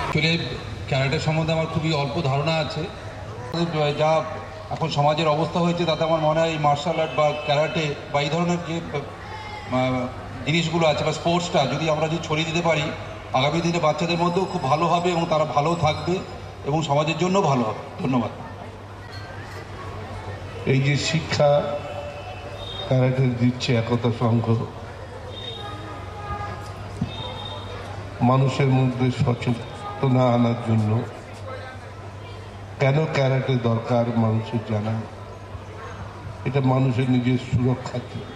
আসলে ক্যারাটে সম্বন্ধে আমার খুবই অল্প ধারণা আছে। যা এখন সমাজের অবস্থা হয়েছে তাতে আমার মনে হয় এই মার্শাল আর্ট বা ক্যারাটে বা এই ধরনের যে জিনিসগুলো আছে বা স্পোর্টসটা যদি ছড়িয়ে দিতে পারি, আগামী দিনে বাচ্চাদের মধ্যেও খুব ভালো হবে এবং তারা ভালো থাকবে এবং সমাজের জন্য ভালো হবে। ধন্যবাদ। এই যে শিক্ষা ক্যারাটে দিচ্ছে একতা সংঘ, মানুষের মধ্যে সচেতনতা আনার জন্য, কেন ক্যারাটে দরকার মানুষের জানা, এটা মানুষের নিজের সুরক্ষার জন্য।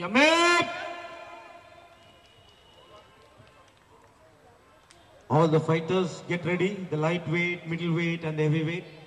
Yamed! All the fighters get ready, the lightweight, middleweight and the heavyweight.